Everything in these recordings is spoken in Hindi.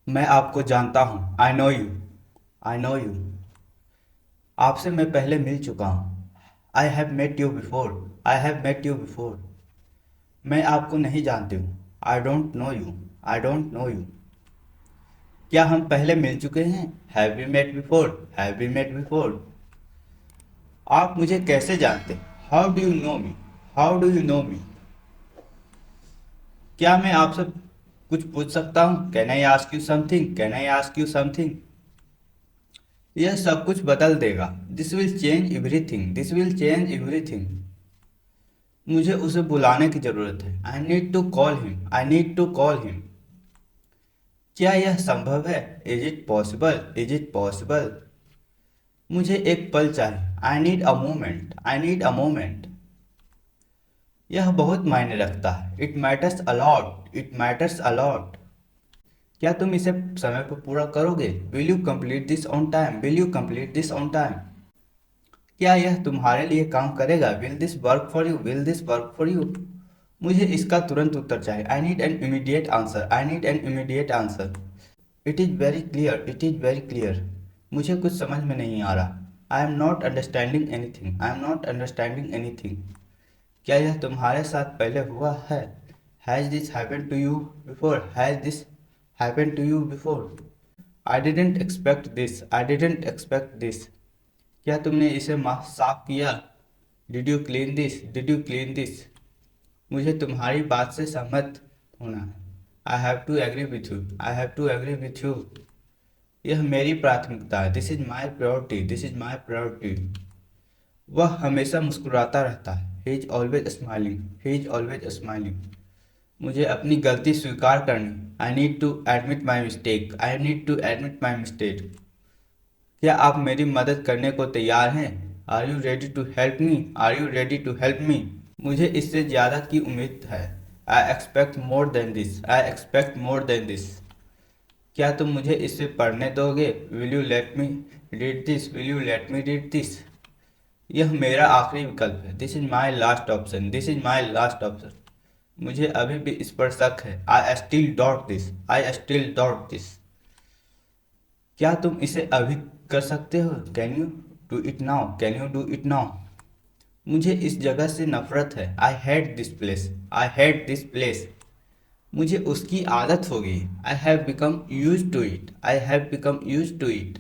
मैं आपको जानता हूँ। I know you. I know you. आपसे मैं पहले मिल चुका हूँ। I have met you before. I have met you before. मैं आपको नहीं जानती हूँ। I don't know you. I don't know you. क्या हम पहले मिल चुके हैं? Have we met before? Have we met before? आप मुझे कैसे जानते? How do you know me? How do you know me? क्या मैं आपसे कुछ पूछ सकता हूँ? Can I ask you something? Can I ask you something? यह सब कुछ बदल देगा। This will change everything. This will change everything. मुझे उसे बुलाने की जरूरत है। I need to call him. I need to call him. क्या यह संभव है? Is it possible? Is it possible? मुझे एक पल चाहिए। I need a moment. I need a moment. यह बहुत मायने रखता है। It matters a lot. It matters a lot. क्या तुम इसे समय पर पूरा करोगे? Will you complete this on time? Will you complete this on time? क्या यह तुम्हारे लिए काम करेगा? Will this work for you? Will this work for you? मुझे इसका तुरंत उत्तर चाहिए। I need an immediate answer. I need an immediate answer. It is very clear. It is very clear. मुझे कुछ समझ में नहीं आ रहा। I am not understanding anything. I am not understanding anything. क्या यह तुम्हारे साथ पहले हुआ है? Has this happen to you before? Has this happen to you before? I didn't expect this. I didn't expect this. क्या तुमने इसे साफ किया? Did you clean this? Did you clean this? मुझे तुम्हारी बात से सहमत होना है। I have to agree with you. I have to agree with you. यह मेरी प्राथमिकता है। This is my priority. This is my priority. वह हमेशा मुस्कुराता रहता है। He is always smiling. He is always smiling. मुझे अपनी गलती स्वीकार करनी। I need to admit my mistake. I need to admit my mistake. क्या आप मेरी मदद करने को तैयार हैं? Are you ready to help me? Are you ready to help me? मुझे इससे ज़्यादा की उम्मीद है। I expect more than this. I expect more than this. क्या तुम मुझे इसे पढ़ने दोगे? Will you let me read this? Will you let me read this? यह मेरा आखिरी विकल्प है। This is my last option. This is my last option. मुझे अभी भी इस पर शक है। I still doubt this. I still doubt this. क्या तुम इसे अभी कर सकते हो? Can you do it now? Can you do it now? मुझे इस जगह से नफरत है। I hate this place. I hate this place. मुझे उसकी आदत हो गई। I have become use to it. I have become use to it.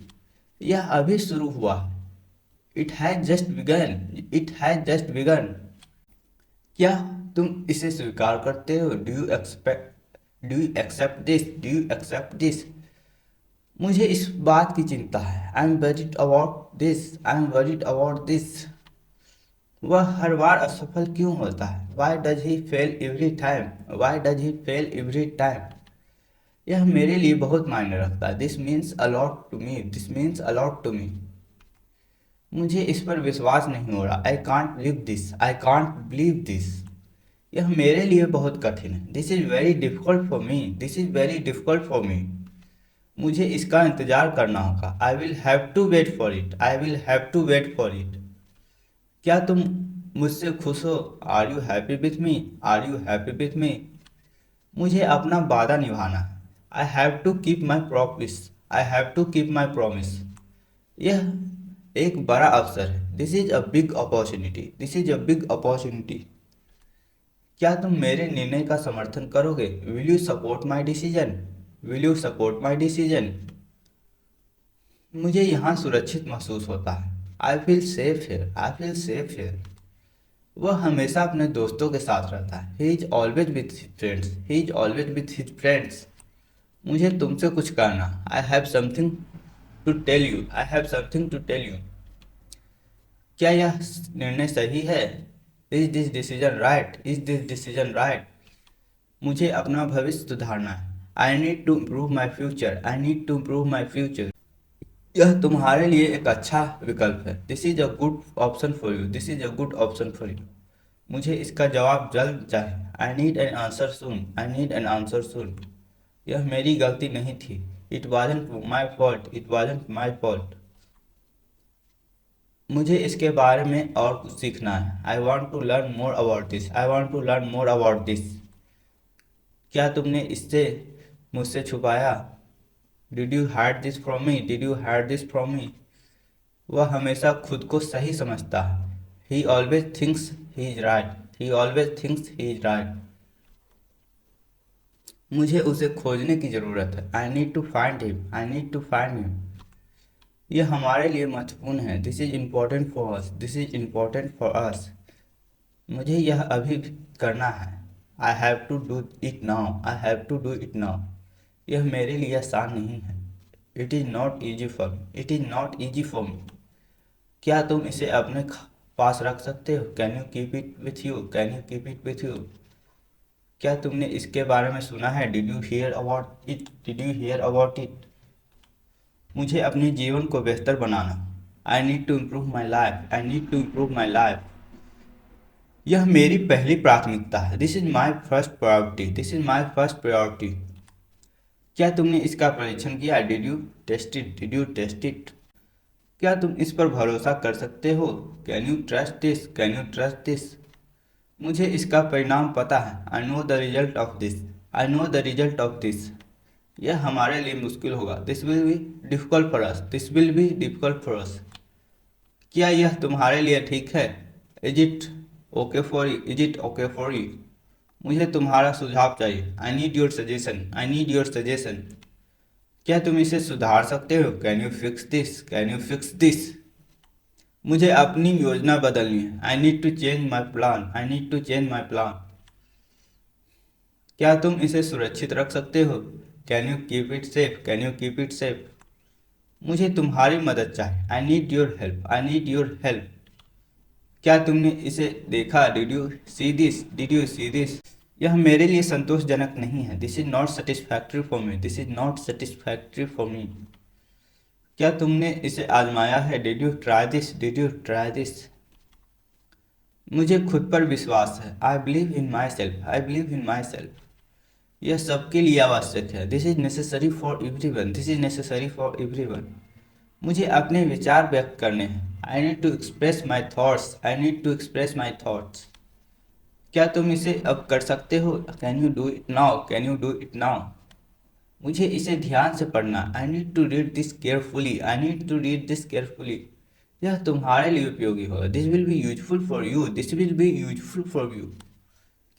यह अभी शुरू हुआ। It has just begun. It has just begun. क्या तुम इसे स्वीकार करते हो? Do you accept this? Do you accept this? मुझे इस बात की चिंता है। I am worried about this. I am worried about this. वह हर बार असफल क्यों होता है? Why does he fail every time? Why does he fail every time? यह मेरे लिए बहुत मायने रखता है। This means a lot to me. This means a lot to me. मुझे इस पर विश्वास नहीं हो रहा। I can't believe this. I can't believe this. यह मेरे लिए बहुत कठिन है। This is very difficult for me. This is very difficult for me. मुझे इसका इंतज़ार करना होगा। I will have to wait for it. I will have to wait for it. क्या तुम मुझसे खुश हो? Are you happy with me? Are you happy with me? मुझे अपना वादा निभाना है। I have to keep my promise. I have to keep my promise. यह एक बड़ा अवसर है। This is a big opportunity. This is a big opportunity. क्या तुम मेरे निर्णय का समर्थन करोगे? Will you support my decision? Will you support my decision? मुझे यहाँ सुरक्षित महसूस होता है। I feel safe here. I feel safe here. वह हमेशा अपने दोस्तों के साथ रहता है। He is always with his friends. He is always with his friends. मुझे तुमसे कुछ कहना। I have something to tell you. I have something to tell you. क्या यह निर्णय सही है? Is this decision right? Is this decision right? मुझे अपना भविष्य सुधारना है। I need to improve my future. I need to improve my future. यह तुम्हारे लिए एक अच्छा विकल्प है। This is a good option for you. This is a good option for you. मुझे इसका जवाब जल्द चाहिए। I need an answer soon. I need an answer soon. यह मेरी गलती नहीं थी। It wasn't my fault. It wasn't my fault. मुझे इसके बारे में और कुछ सीखना है। I want to learn more about this. I want to learn more about this. क्या तुमने इससे मुझसे छुपाया? Did you hide this from me, did you hide this from me. वह हमेशा खुद को सही समझता है। He always thinks he is right, he always thinks he is right. मुझे उसे खोजने की ज़रूरत है। I need to find him, I need to find him. यह हमारे लिए महत्वपूर्ण है। This is important for us, this is important for us. मुझे यह अभी करना है। I have to do it now, I have to do it now. यह मेरे लिए आसान नहीं है। It is not easy for me, it is not easy for me. क्या तुम इसे अपने पास रख सकते हो? Can you keep it with you, can you keep it with you. क्या तुमने इसके बारे में सुना है? Did you hear about it, did you hear about it. मुझे अपने जीवन को बेहतर बनाना। I need to improve my life, I need to improve my life. यह मेरी पहली प्राथमिकता है। This is my first priority, this is my first priority. क्या तुमने इसका परीक्षण किया? Did you test it, did you test it. क्या तुम इस पर भरोसा कर सकते हो? Can you trust this, can you trust this. मुझे इसका परिणाम पता है। I know the result of this, I know the result of this. यह हमारे लिए मुश्किल होगा। This will be difficult for us, this will be difficult for us. क्या यह तुम्हारे लिए ठीक है? Is it okay for you, is it okay for you. मुझे तुम्हारा सुझाव चाहिए। I need your suggestion, I need your suggestion. क्या तुम इसे सुधार सकते हो? Can you fix this, can you fix this. मुझे अपनी योजना बदलनी है। I need to change my plan, I need to change my plan. क्या तुम इसे सुरक्षित रख सकते हो? Can you keep it safe, can you keep it safe. मुझे तुम्हारी मदद चाहिए। I need your help, I need your help. क्या तुमने इसे देखा? Did you see this, did you see this. यह मेरे लिए संतोषजनक नहीं है। This is not satisfactory for me, this is not satisfactory for me. क्या तुमने इसे आजमाया है? Did you try this, did you try this. मुझे खुद पर विश्वास है। I believe in my self, I believe in my self. यह सबके लिए आवश्यक है। This is necessary for every one, this is necessary for everyone. मुझे अपने विचार व्यक्त करने हैं। I need to express my thoughts, I need to express my thoughts. क्या तुम इसे अब कर सकते हो? Can you do it now, can you do it now. मुझे इसे ध्यान से पढ़ना। I need to read this carefully, I need to read this carefully. यह तुम्हारे लिए उपयोगी होगा। This will be useful for you, this will be useful for you.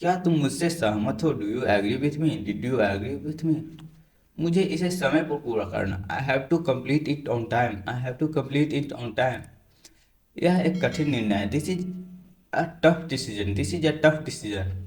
क्या तुम मुझसे सहमत हो? Do you agree with me, did you agree with me. मुझे इसे समय पर पूरा करना। I have to complete it on time, I have to complete it on time. यह एक कठिन निर्णय है। This is a tough decision, this is a tough decision.